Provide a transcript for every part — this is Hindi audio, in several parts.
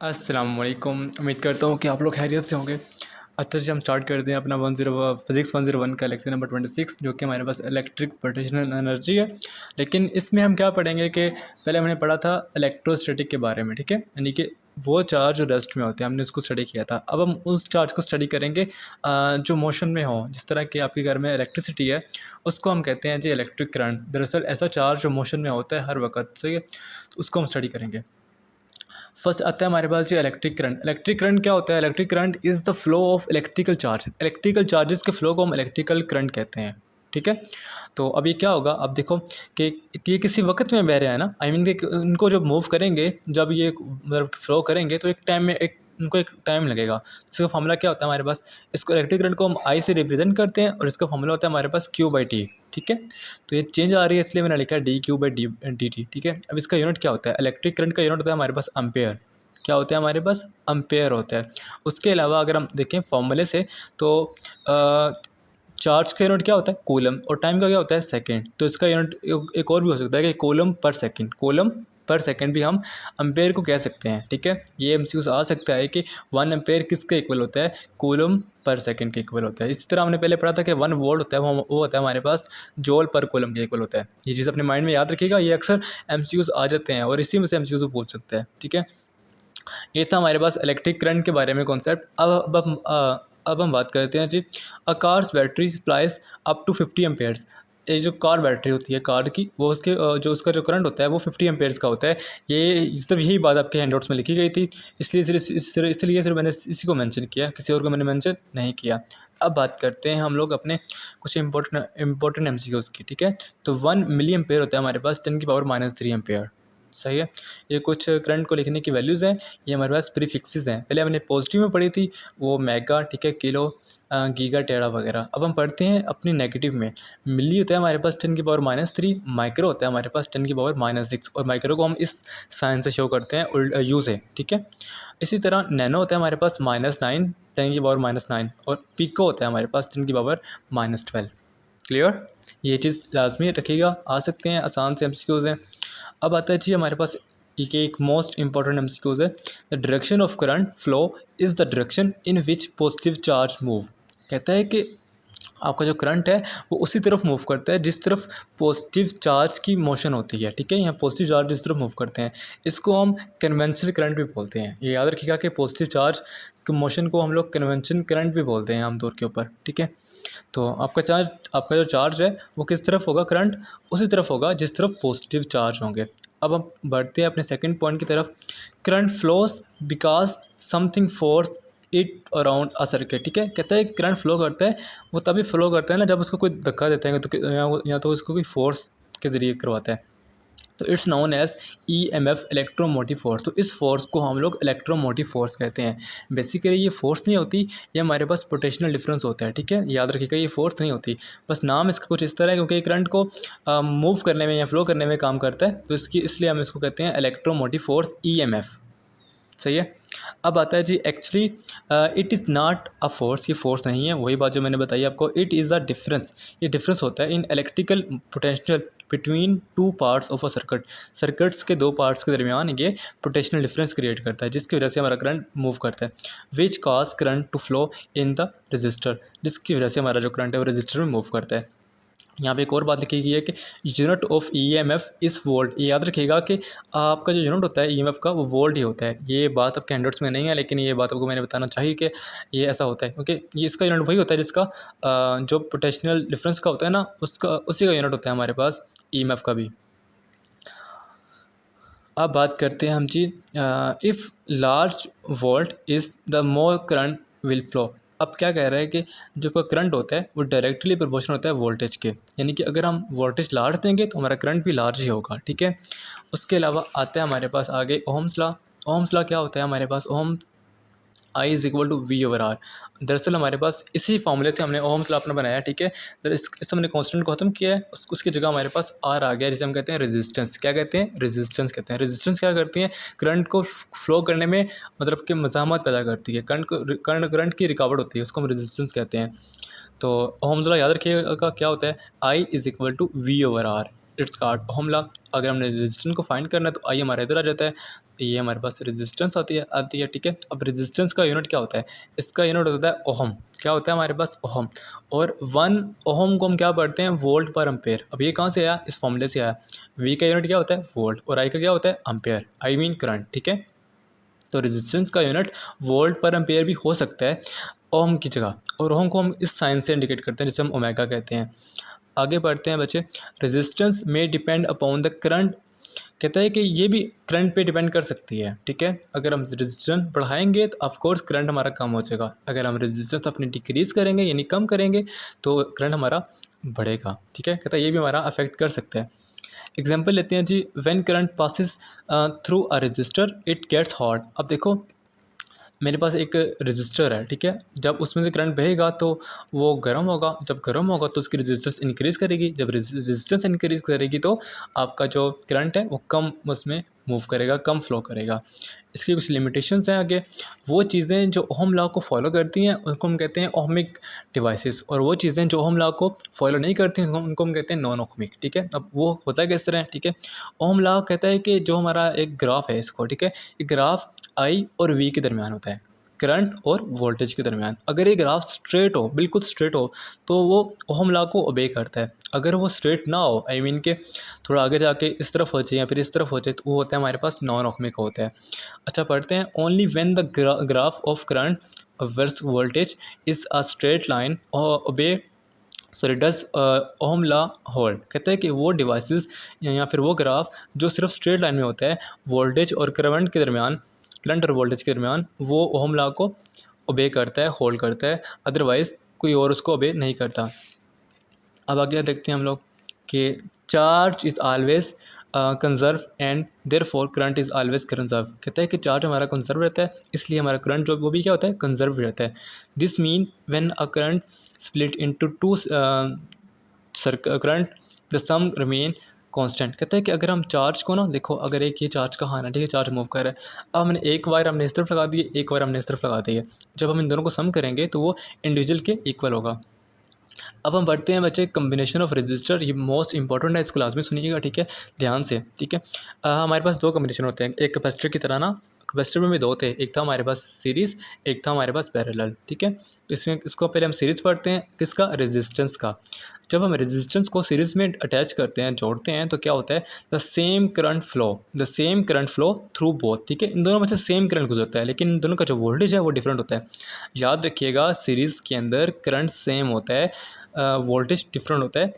अस्सलाम वालेकुम। उम्मीद करता हूँ कि आप लोग खैरियत से होंगे। अच्छा जी, हम स्टार्ट करते हैं अपना 10 फिज़िक्स 101 का लेक्चर नंबर 26, जो कि हमारे पास इलेक्ट्रिक पोटेंशियल एनर्जी है। लेकिन इसमें हम क्या पढ़ेंगे कि पहले हमने पढ़ा था इलेक्ट्रोस्टैटिक के बारे में, ठीक है, यानी कि वो चार्ज जो रेस्ट में होते हैं, हमने उसको स्टडी किया था। अब हम उस चार्ज को स्टडी करेंगे जो मोशन में हो। जिस तरह कि आपके घर में इलेक्ट्रिसिटी है, उसको हम कहते हैं जी इलेक्ट्रिक करंट। दरअसल ऐसा चार्ज जो मोशन में होता है हर वक्त, सही है, तो उसको हम स्टडी करेंगे। फर्स्ट आता है हमारे पास ये इलेक्ट्रिक करंट। इलेक्ट्रिक करंट क्या होता है? Electric current is the flow of electrical charge. Electrical charges के फ्लो को हम इलेक्ट्रिकल करंट कहते हैं, ठीक है। तो अब ये क्या होगा, अब देखो कि ये किसी वक्त में बह रहे हैं ना, आई मीन कि उनको जब मूव करेंगे, जब ये मतलब फ्लो करेंगे तो एक टाइम में उनको एक टाइम लगेगा। इसका फॉर्मूला क्या होता है हमारे पास? इसको इलेक्ट्रिक करंट को हम आई से रिप्रेजेंट करते हैं और इसका फॉर्मूला होता है हमारे पास Q/T, ठीक है। तो ये चेंज आ रही है इसलिए मैंने लिखा है dQ/dt, ठीक है। अब इसका यूनिट क्या होता है? इलेक्ट्रिक करंट का यूनिट होता है हमारे पास एम्पेयर। क्या होता है हमारे पास? एम्पेयर होता है। उसके अलावा अगर हम देखें फॉर्मूले से तो चार्ज का यूनिट क्या होता है? कूलम। और टाइम का क्या होता है? सेकंड। तो इसका यूनिट एक और भी हो सकता है कि coulomb per second. Coulomb per second भी हम एम्पेयर को कह सकते हैं, ठीक है। ये एमसीक्यू आ सकता है कि 1 एम्पेयर किसके इक्वल होता है? कूलम पर सेकंड के इक्वल होता है। इसी तरह हमने पहले पढ़ा था कि 1 वोल्ट होता है, वो होता है हमारे पास जूल पर कूलम के इक्वल होता है। ये चीज़ अपने माइंड में याद रखिएगा, ये अक्सर एमसीक्यूज आ जाते हैं और इसी में से एमसीक्यूज पूछ सकते हैं, ठीक है। ये था हमारे पास इलेक्ट्रिक करंट के बारे में कॉन्सेप्ट। अब हम बात करते हैं जी a cars battery supplies up to 50 amperes. ये जो कार बैटरी होती है कार की, वो उसके जो उसका जो करंट होता है वो 50 एम्पेयर्स का होता है। ये सिर्फ यही बात आपके हैंडआउट्स में लिखी गई थी, इसलिए सिर्फ मैंने इसी को मेंशन किया, किसी और को मैंने मेंशन नहीं किया। अब बात करते हैं हम लोग अपने कुछ इंपॉर्टेंट एमसीक्यूज़ की, ठीक है। तो 1 मिली एम्पेयर होता है हमारे पास 10⁻³ एम्पेयर, सही है। ये कुछ करंट को लिखने की वैल्यूज़ हैं, ये हमारे पास प्रीफिक्सेस हैं। पहले हमने पॉजिटिव में पढ़ी थी, वो मेगा, ठीक है, किलो, गीगा, टेरा वगैरह। अब हम पढ़ते हैं अपनी नेगेटिव में। मिली होता है हमारे पास 10⁻³ माइक्रो होता है हमारे पास 10⁻⁻6 और माइक्रो को हम इस साइन से शो करते हैं यू से, ठीक है। इसी तरह नैनो होता है हमारे पास -9 10⁻⁻9 और पिको होता है हमारे पास 10⁻12। क्लियर? ये चीज़ लाजमी रखिएगा, आ सकते हैं, आसान से एमसीक्यूज़ हैं। अब आता है जी हमारे पास एक मोस्ट इंपॉर्टेंट एमसीक्यूज़ है। The direction of current flow is the direction in which positive charge move. कहता है कि आपका जो करंट है वो उसी तरफ मूव करता है जिस तरफ पॉजिटिव चार्ज की मोशन होती है, ठीक है। यहाँ पॉजिटिव चार्ज जिस तरफ मूव करते हैं, इसको हम कन्वेंशनल करंट भी बोलते हैं। ये याद रखिएगा कि पॉजिटिव चार्ज की मोशन को हम लोग कन्वेंशन करंट भी बोलते हैं आमतौर के ऊपर, ठीक है। तो आपका जो चार्ज है वो किस तरफ होगा? करंट उसी तरफ होगा जिस तरफ पॉजिटिव चार्ज होंगे। अब हम बढ़ते हैं अपने सेकंड पॉइंट की तरफ। Current flows because something force it around a circuit, ठीक है। कहता है कि करंट फ्लो करता है, वो तभी फ्लो करता है ना जब उसको कोई धक्का देता है, तो या तो उसको कोई फोर्स के ज़रिए करवाता है। तो it's known as EMF, electromotive force. तो इस फोर्स को हम लोग इलेक्ट्रोमोटिव फोर्स कहते हैं। बेसिकली ये फोर्स नहीं होती, ये हमारे पास पोटेंशियल डिफरेंस होता है, ठीक है। याद रखिएगा ये फोर्स नहीं होती, बस नाम इसका कुछ इस तरह है क्योंकि करंट को मूव करने में या फ्लो करने में काम करता है, तो इसलिए हम इसको कहते हैं इलेक्ट्रोमोटिव फोर्स EMF, सही है। अब आता है जी actually it is not a force, ये फोर्स नहीं है, वही बात जो मैंने बताई आपको। इट इज़ अ डिफरेंस, ये डिफरेंस होता है in electrical potential between two parts of a circuit. Circuits के दो पार्ट्स के दरमियान ये पोटेंशियल डिफरेंस क्रिएट करता है, जिसकी वजह से हमारा करंट मूव करता है। Which cause current to flow in the resistor, जिसकी वजह से हमारा जो करंट है वो रजिस्टर में मूव करता है। यहाँ पे एक और बात लिखी गई है कि यूनिट ऑफ EMF इस वोल्ट। ये याद रखिएगा कि आपका जो यूनिट होता है EMF का वो वोल्ट ही होता है। ये बात आपके हैंडआउट्स में नहीं है, लेकिन ये बात आपको मैंने बताना चाहिए कि ये ऐसा होता है क्योंकि ये इसका यूनिट वही होता है जिसका जो पोटेंशियल डिफरेंस का होता है ना, उसका उसी का यूनिट होता है हमारे पास EMF का भी। अब बात करते हैं हम जी if large volt is the more current will flow. अब क्या कह रहा है कि जो का करंट होता है वो डायरेक्टली प्रोपोर्शनल होता है वोल्टेज के, यानी कि अगर हम वोल्टेज लार्ज देंगे तो हमारा करंट भी लार्ज ही होगा, ठीक है। उसके अलावा आता है हमारे पास आगे ओम्स लॉ। ओम्स लॉ क्या होता है हमारे पास? ओम I is equal to V/R। दरअसल हमारे पास इसी फॉर्मूले से हमने ओम्स लॉ अपना बनाया, ठीक है। इससे हमने कांस्टेंट को ख़त्म किया है, उसकी जगह हमारे पास R आ गया, जिसे हम कहते हैं रेजिस्टेंस। क्या कहते हैं? रेजिस्टेंस कहते हैं। रेजिस्टेंस क्या करती है? करंट को फ्लो करने में मतलब कि मज़ाहमत पैदा करती है, करंट की रिकावट होती है, उसको हम रेजिस्टेंस कहते हैं। तो ओम्स लॉ याद रखिएगा क्या होता है? I is equal to V/R। It's called ohm law. अगर हमने रेजिस्टेंस को फाइंड करना है तो आई हमारा इधर आ जाता है, ये हमारे पास रेजिस्टेंस आती है ठीक है। अब रेजिस्टेंस का यूनिट क्या होता है, इसका यूनिट होता है ओहम। क्या होता है हमारे पास, ओहम। और 1 ओहम को हम क्या पढ़ते हैं, वोल्ट पर एम्पेयर। अब ये कहाँ से आया, इस फॉर्मूले से आया। वी का यूनिट क्या होता है, वोल्ट, और आई का क्या होता है, एम्पेयर, आई मीन करंट ठीक है। तो रेजिस्टेंस का यूनिट वोल्ट पर एम्पेयर भी हो सकता है ओम की जगह, और ओम को हम इस साइन से इंडिकेट करते हैं जिसे हम ओमेगा कहते हैं। आगे बढ़ते हैं बच्चे। रेजिस्टेंस में डिपेंड अपॉन द करंट, कहता है कि ये भी करंट पे डिपेंड कर सकती है ठीक है। अगर हम रेजिस्टेंस बढ़ाएंगे तो ऑफकोर्स करंट हमारा कम हो जाएगा, अगर हम रेजिस्टेंस अपनी डिक्रीज़ करेंगे यानी कम करेंगे तो करंट हमारा बढ़ेगा ठीक है। कहता है ये भी हमारा अफेक्ट कर सकता है। एग्जाम्पल लेते हैं जी, when current passes through a resistor it gets hot. अब देखो मेरे पास एक रजिस्टर है ठीक है, जब उसमें से करंट बहेगा तो वो गर्म होगा, जब गर्म होगा तो उसकी रेजिस्टेंस इंक्रीज़ करेगी, जब रेजिस्टेंस इंक्रीज़ करेगी तो आपका जो करंट है वो कम उसमें मूव करेगा, कम फ्लो करेगा। इसकी कुछ लिमिटेशंस हैं आगे। वो चीज़ें जो ओहम लॉ को फॉलो करती हैं उनको हम कहते हैं ओहमिक डिवाइसेस, और वो चीज़ें जो ओहम लॉ को फॉलो नहीं करती हैं उनको हम कहते हैं नॉन ओहमिक ठीक है। अब वो होता है किस तरह ठीक है। ओहम लॉ कहता है कि जो हमारा एक ग्राफ है इसको ठीक है, ये ग्राफ आई और वी के दरमियान होता है, करंट और वोल्टेज के दरमियान। अगर ये ग्राफ स्ट्रेट हो, बिल्कुल स्ट्रेट हो, तो वो ओहम लॉ को ओबे करता है। अगर वो स्ट्रेट ना हो, आई मीन के थोड़ा आगे जाके इस तरफ हो जाए या फिर इस तरफ हो जाए, तो वो होता है हमारे पास नॉन ओहमिक होता है। अच्छा पढ़ते हैं। Only when the graph of current versus voltage is a straight line obey sorry does Ohm law hold. कहता है कि वो डिवाइसेस या फिर वो ग्राफ जो सिर्फ स्ट्रेट लाइन में होता है वोल्टेज और करंट के दरमियान, करंट और वोल्टेज के दरमियान, वो ओहम लॉ को ओबे करता है, होल्ड करता है, अदरवाइज़ कोई और उसको ओबे नहीं करता। अब आगे देखते हैं हम लोग कि charge is always conserve and therefore current is always conserve. कहता है कि चार्ज हमारा कंजर्व रहता है, इसलिए हमारा करंट जो वो भी क्या होता है, कंजर्व रहता है। This mean when a current split into two current the sum remain constant. कहता है कि अगर हम चार्ज को ना देखो, अगर एक ये चार्ज का हाथ है ठीक है, चार्ज मूव कर रहा है, अब हमने एक वायर हमने इस तरफ लगा दी है, एक वायर हमने इस तरफ लगा दी है, जब हम इन दोनों को सम करेंगे तो वो इंडिविजुअल के इक्वल होगा। अब हम बढ़ते हैं बच्चे कम्बिनेशन ऑफ रजिस्टर, ये मोस्ट इंपॉर्टेंट है, इसको लाजमी सुनिएगा ठीक है, ध्यान से ठीक है। हमारे पास दो कम्बिनेशन होते हैं, एक कैपेसिटर की तरह ना, कैपेसिटर में भी दो थे, एक था हमारे पास सीरीज़, एक था हमारे पास पैरेलल ठीक है। तो इसमें इसको पहले हम सीरीज़ पढ़ते हैं, किसका, रेजिस्टेंस का। जब हम रेजिस्टेंस को सीरीज़ में अटैच करते हैं, जोड़ते हैं, तो क्या होता है, the same current flow through both ठीक है। इन दोनों में से सेम करंट गुजरता है, लेकिन इन दोनों का जो वोल्टेज है वो डिफरेंट होता है। याद रखिएगा सीरीज़ के अंदर करंट सेम होता है, वोल्टेज डिफरेंट होता है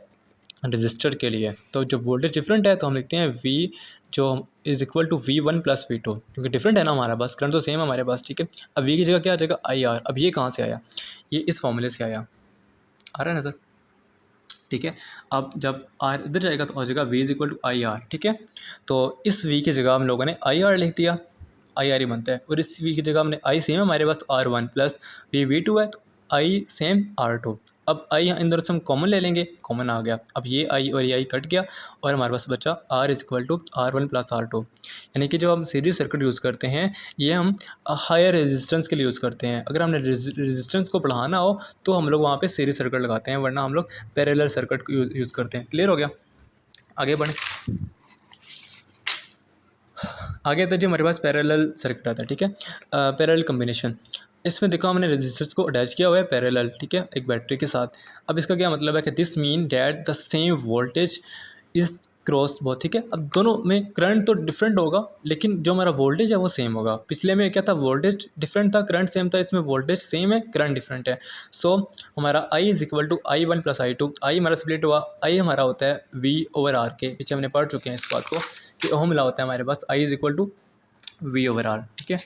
रजिस्टर के लिए। तो जब वोल्टेज डिफरेंट है तो हम लिखते हैं V जो is equal to V1 plus V2, क्योंकि डिफरेंट है ना हमारे पास, करंट तो सेम है हमारे पास ठीक है। अब V की जगह क्या आ जाएगा, IR। अब ये कहाँ से आया, ये इस फॉर्मूले से आया, आ रहा है नज़र ठीक है। अब जब R इधर जाएगा तो आ जाएगा V is equal to IR ठीक है। तो इस V की जगह हम लोगों ने IR लिख दिया, IR ही बनता है, और इस V की जगह हमने I सेम है हमारे पास तो R1 प्लस V2 है, तो I सेम R2। अब I इन दोनों से हम कॉमन ले लेंगे, कॉमन आ गया। अब ये I और ये I कट गया और हमारे पास बचा R is equal to R1 plus R2। यानी कि जो हम सीरीज सर्किट यूज़ करते हैं ये हम हायर रेजिस्टेंस के लिए यूज़ करते हैं। अगर हमने रेजिस्टेंस को बढ़ाना हो तो हम लोग वहाँ पे सीरीज सर्किट लगाते हैं, वरना हम लोग पैरेलल सर्किट को यूज़ करते हैं। क्लियर हो गया, आगे बढ़ें। आगे आता है जी हमारे पास पैरेलल सर्किट आता है ठीक है, पैरेलल कम्बिनेशन। इसमें देखो हमने रेजिस्टर्स को अटैच किया हुआ है पैरेलल ठीक है, एक बैटरी के साथ। अब इसका क्या मतलब है कि this mean that the same voltage is cross बहुत ठीक है। अब दोनों में करंट तो डिफरेंट होगा, लेकिन जो हमारा वोल्टेज है वो सेम होगा। पिछले में क्या था, वोल्टेज डिफरेंट था, करंट सेम था, इसमें वोल्टेज सेम है, करंट डिफरेंट है। सो हमारा I is equal to I1 plus I2। I हमारा स्प्लिट हुआ, I हमारा होता है V ओवर R के, पीछे हमने पढ़ चुके हैं इस बात को कि ओहम लॉ होता है हमारे पास I is equal to V over R ठीक है।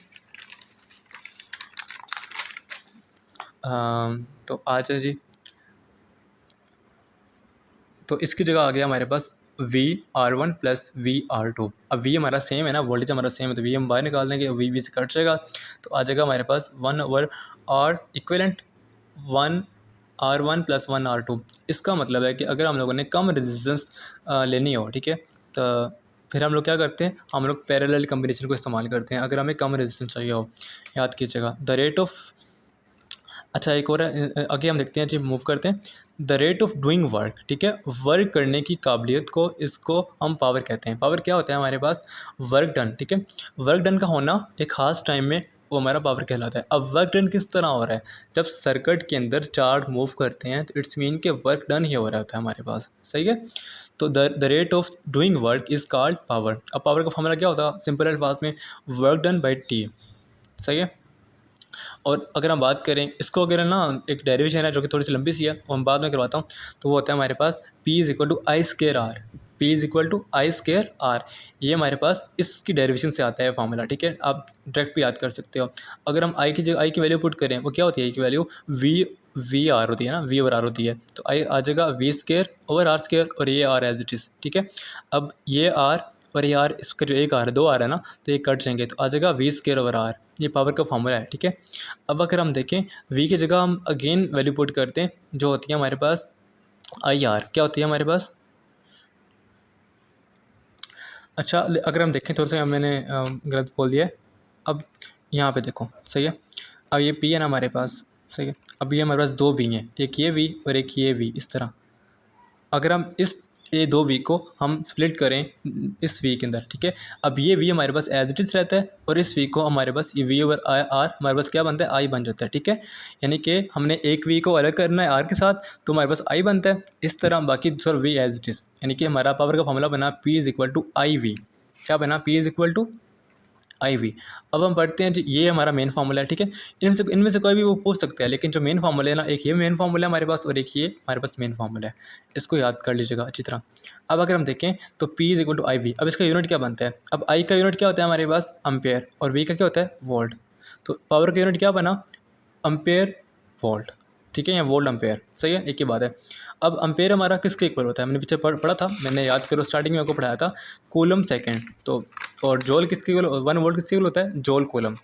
तो आ जाए जी, तो इसकी जगह आ गया हमारे पास VR1 प्लस VR2। अब V हमारा सेम है ना, वोल्टेज हमारा सेम है, तो V हम बाहर निकाल देंगे, V से कट जाएगा, तो आ जाएगा हमारे पास 1 over R equivalent 1 R1 plus 1 R2। इसका मतलब है कि अगर हम लोगों ने कम रेजिस्टेंस लेनी हो ठीक है, तो फिर हम लोग क्या करते हैं, हम लोग पैरेलल कम्बिनेशन को इस्तेमाल करते हैं अगर हमें कम रेजिस्टेंस चाहिए हो। याद कीजिएगा, द रेट ऑफ अच्छा एक और है, आगे हम देखते हैं जी, मूव करते हैं। The rate of doing work, ठीक है, वर्क करने की काबिलियत को, इसको हम पावर कहते हैं। पावर क्या होता है हमारे पास? वर्क डन, ठीक है, वर्क डन का होना एक ख़ास टाइम में, वो हमारा पावर कहलाता है। अब वर्क डन किस तरह हो रहा है? जब सर्किट के अंदर चार्ज मूव करते हैं तो इट्स मीन के वर्क डन ही हो रहा होता है हमारे पास, सही है। तो the rate of doing work is called power. अब पावर का फॉर्मूला क्या होता है सिंपल अल्फाज में? वर्क डन बाई टी, सही है। और अगर हम बात करें इसको, अगर है ना, एक डेरिवेशन है जो कि थोड़ी सी लंबी सी है, वो हम बाद में करवाता हूँ। तो वो होता है हमारे पास P is equal to I square R. P is equal to I square R, ये हमारे पास इसकी डेरिवेशन से आता है फार्मूला, ठीक है। आप डायरेक्ट भी याद कर सकते हो। अगर हम आई की जगह आई की वैल्यू पुट करें, वो क्या होती है? आई की वैल्यू वी आर होती है ना, वी ओवर आर होती है। तो आई आ जाएगा V square over R square, और ये आर एज इट इज़, ठीक है। अब ये आर और ये आर, इसका जो एक आर है, दो आर है ना, तो ये कट जाएंगे, तो आ जाएगा वी स्केयर ओवर आर। ये पावर का फार्मूला है, ठीक है। अब अगर हम देखें v की जगह हम अगेन वैल्यू पुट करते हैं, जो होती है हमारे पास आई आर, क्या होती है हमारे पास? अच्छा अगर हम देखें, थोड़ा सा मैंने गलत बोल दिया है। अब यहाँ पे देखो, सही है। अब ये p है ना हमारे पास, सही है। अब ये हमारे पास दो v हैं, एक ये v और एक ये v, इस तरह। अगर हम इस ये दो वी को हम स्प्लिट करें इस वी के अंदर, ठीक है। अब ये वी हमारे पास एज इट इज़ रहता है, और इस वी को हमारे पास ये वी ओवर आर हमारे पास क्या बनता है? आई बन जाता है, ठीक है। यानी कि हमने एक वी को अलग करना है आर के साथ, तो हमारे पास आई बनता है। इस तरह बाकी दूसरा वी एज इट इज़, यानी कि हमारा पावर का फॉर्मूला बना P is equal to I V. क्या बना? P is equal to I V. अब हम पढ़ते हैं जी, ये हमारा मेन फार्मूला है, ठीक है। इनमें से कोई भी वो पूछ सकता है, लेकिन जो मेन फार्मूला है ना, एक ये मेन फार्मूला है हमारे पास, और एक ये हमारे पास मेन फार्मूला है। इसको याद कर लीजिएगा अच्छी तरह। अब अगर हम देखें तो P is equal to I V. अब इसका यूनिट क्या बनता है? अब आई का यूनिट क्या होता है हमारे पास? अम्पेयर, और वी का क्या होता है? वोल्ट। तो पावर का यूनिट क्या बना? अम्पेयर वोल्ट, ठीक है, या वोल्ट अम्पेयर, सही है, एक ही बात है। अब अम्पेयर हमारा किसके इक्वल होता है? मैंने पीछे पढ़ा था, मैंने याद करो स्टार्टिंग में आपको पढ़ाया था, कूलम सेकेंड। तो और जॉल किसके इक्वल? 1 वोल्ट किसके इक्वल होता है? जॉल कूलम।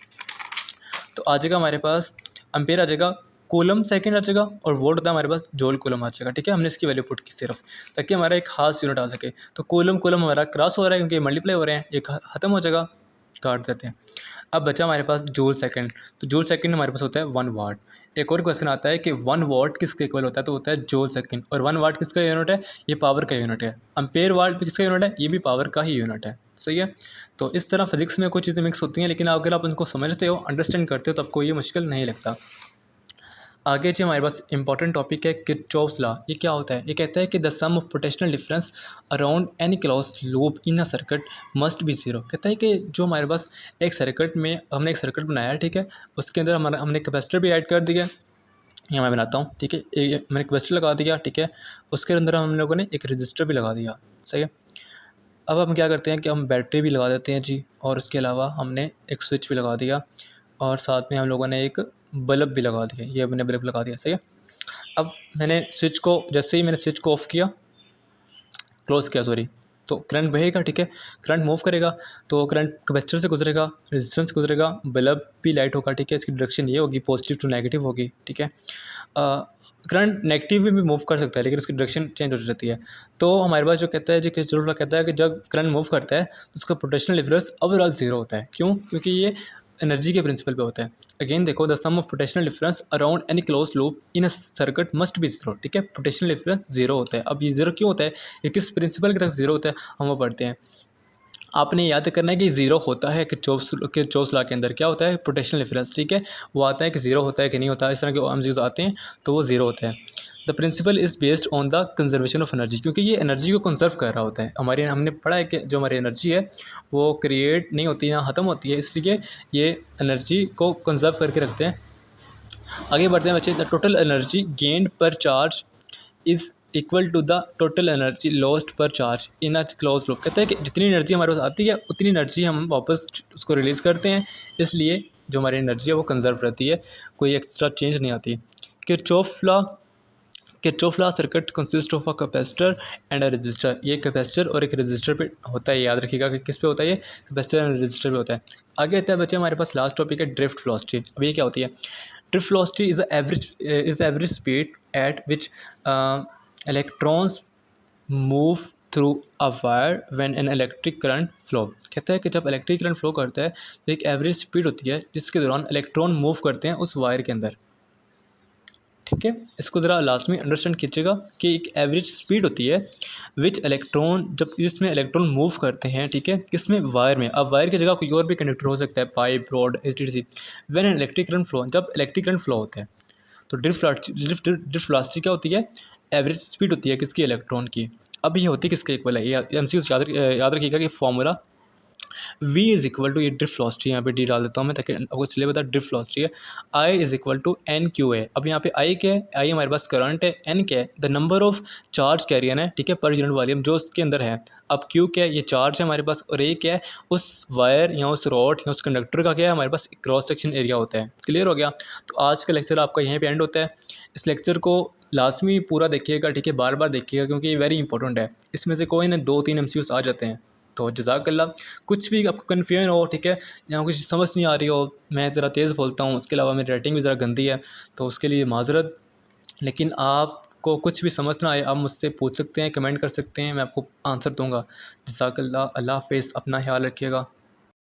तो आ जाएगा हमारे पास अम्पेयर आ जाएगा, कूलम सेकंड आ जाएगा, और वोल्ट होता है हमारे पास जॉल कूलम आ जाएगा, ठीक है। हमने इसकी वैल्यू पुट की सिर्फ, ताकि हमारा एक खास यूनिट आ सके। तो कूलम कूलम हमारा क्रॉस हो रहा है क्योंकि मल्टीप्लाई हो रहे हैं, ये ख़त्म हो जाएगा, काट देते हैं। अब बचा हमारे पास जूल सेकंड। तो जूल सेकंड हमारे पास होता है 1 वाट। एक और क्वेश्चन आता है कि 1 वाट किसके इक्वल होता है? तो होता है जूल सेकंड। और 1 वाट किसका यूनिट है? ये पावर का यूनिट है। अम्पेयर वाट भी किसका यूनिट है? ये भी पावर का ही यूनिट है, सही है। तो इस तरह फिजिक्स में कुछ चीज़ें मिक्स होती हैं, लेकिन अगर आप उनको समझते हो, अंडरस्टैंड करते हो, तो आपको ये मुश्किल नहीं लगता। आगे जो हमारे पास इंपॉर्टेंट टॉपिक है किरचॉफ्स लॉ। ये क्या होता है? ये कहता है कि the sum of potential difference around any close loop in a circuit must be zero. कहता है कि जो हमारे पास एक सर्किट में, हमने एक सर्किट बनाया है, ठीक है, उसके अंदर हमने कैपेसिटर भी ऐड कर दिया। यहाँ मैं बनाता हूँ, ठीक है, मैंने कैपेसिटर लगा दिया, ठीक है, उसके अंदर हम लोगों ने एक रजिस्टर भी लगा दिया, सही है। अब हम क्या करते हैं कि हम बैटरी भी लगा देते हैं जी, और उसके अलावा हमने एक स्विच भी लगा दिया, और साथ में हम लोगों ने एक बल्ब भी लगा दिया। ये मैंने बल्ब लगा दिया, सही है। अब मैंने स्विच को, जैसे ही मैंने स्विच को ऑफ़ किया, क्लोज़ किया सॉरी, तो करंट बहेगा, ठीक है, करंट मूव करेगा, तो करंट कैपेसिटर से गुजरेगा, रेजिस्टेंस से गुजरेगा, बल्ब भी लाइट होगा, ठीक है। इसकी डायरेक्शन ये होगी, पॉजिटिव टू नेगेटिव होगी, ठीक है। करंट नेगेटिव में भी मूव कर सकता है, लेकिन उसकी डायरेक्शन चेंज हो जाती है। तो हमारे पास जो कहता है जो किरचॉफ लॉ कहता है कि जब करंट मूव करता है तो उसका पोटेंशियल डिफरेंस ओवरऑल जीरो होता है। क्यों? क्योंकि ये एनर्जी के प्रिंसिपल पे होता है। अगेन देखो, the sum of potential difference around any close loop in a circuit must be zero, ठीक है। पोटेंशियल डिफरेंस जीरो होता है। अब ये जीरो क्यों होता है? ये किस प्रिंसिपल के तहत जीरो होता है, हम वो पढ़ते हैं। आपने याद करना है कि ज़ीरो होता है किरचॉफ लॉ के अंदर क्या होता है? पोटेंशियल डिफरेंस, ठीक है। वो आता है कि ज़ीरो होता है कि नहीं होता, इस तरह के एमसीक्यूज आते हैं, तो वो ज़ीरो होता है। The principle is based on the conservation of energy, क्योंकि ये एनर्जी को कंजर्व कर रहा होता है। हमने पढ़ा है कि जो हमारी एनर्जी है वो क्रिएट नहीं होती, ना ख़त्म होती है, इसलिए ये एनर्जी को कंजर्व करके रखते हैं। आगे बढ़ते हैं बच्चे। The total energy gained per charge is equal to the total energy lost per charge in a closed loop. कहता है कि जितनी एनर्जी हमारे पास आती है उतनी एनर्जी हम वापस उसको रिलीज़ करते हैं, इसलिए जो हमारी एनर्जी है वो कंजर्व रहती है, कोई एक्स्ट्रा चेंज नहीं आती। Kirchhoff law circuit consist of a capacitor and a resistor. ये कैपेसिटर और एक रजिस्टर पे होता है, याद रखिएगा कि किस पे होता है, ये कैपेसिटर एंड रजिस्टर पे होता है। आगे आता है बच्चे हमारे पास लास्ट टॉपिक है ड्रिफ्ट वेलोसिटी। अब ये क्या होती है? Drift velocity is the average speed at which electrons move through a wire when an electric current flow. कहता है कि जब इलेक्ट्रिक करंट फ्लो करता है तो एक एवरेज स्पीड होती है जिसके दौरान इलेक्ट्रॉन मूव करते हैं उस वायर के अंदर। ठीक है, इसको ज़रा लास्ट में अंडरस्टैंड कीजिएगा कि एक एवरेज स्पीड होती है विच इलेक्ट्रॉन, जब इसमें इलेक्ट्रॉन मूव करते हैं, ठीक है, किसमें, वायर में। अब वायर की जगह कोई और भी कंडक्टर हो सकता है, pipe, rod, HDC. When an electric current flow, जब इलेक्ट्रिक करंट फ्लो होता है तो ड्रिफ्ट वेलोसिटी क्या होती है, एवरेज स्पीड होती है किसकी, इलेक्ट्रॉन की। अब ये होती है किसके इक्वल है, ये एमसीक्यू याद रखिएगा कि formula V is equal to, ये ड्रिफ्ट वेलोसिटी यहाँ पे डी डाल देता हूँ मैं ताकि आपको चलिए पता ड्रिफ्ट वेलोसिटी है। I is equal to N Q है। अब यहाँ पे I क्या है, I हमारे पास करंट है, N क्या है, the number of charge carrier है, ठीक है, पर यूनिट वॉल्यूम जो उसके अंदर है। अब Q क्या है, ये चार्ज है हमारे पास, और A क्या है, उस वायर या उस रॉड या उस कंडक्टर का क्या है, हमारे पास क्रॉस सेक्शन एरिया होता है। क्लियर हो गया। तो आज का लेक्चर आपका यहीं पे एंड होता है। इस लेक्चर को लाजमी पूरा देखिएगा, ठीक है, बार बार देखिएगा क्योंकि ये वेरी इंपॉर्टेंट है। इसमें से कोई ना 2-3 एमसीक्यूज आ जाते हैं। तो जज़ाकल्लाह। कुछ भी आपको कन्फ्यूजन हो, ठीक है, या कुछ समझ नहीं आ रही हो, मैं ज़रा तेज़ बोलता हूँ, उसके अलावा मेरी राइटिंग भी ज़रा गंदी है, तो उसके लिए माज़रत। लेकिन आपको कुछ भी समझ ना आए, आप मुझसे पूछ सकते हैं, कमेंट कर सकते हैं, मैं आपको आंसर दूँगा। जज़ाकल्लाह। अल्लाह हाफ़िज़। अपना ख्याल रखिएगा।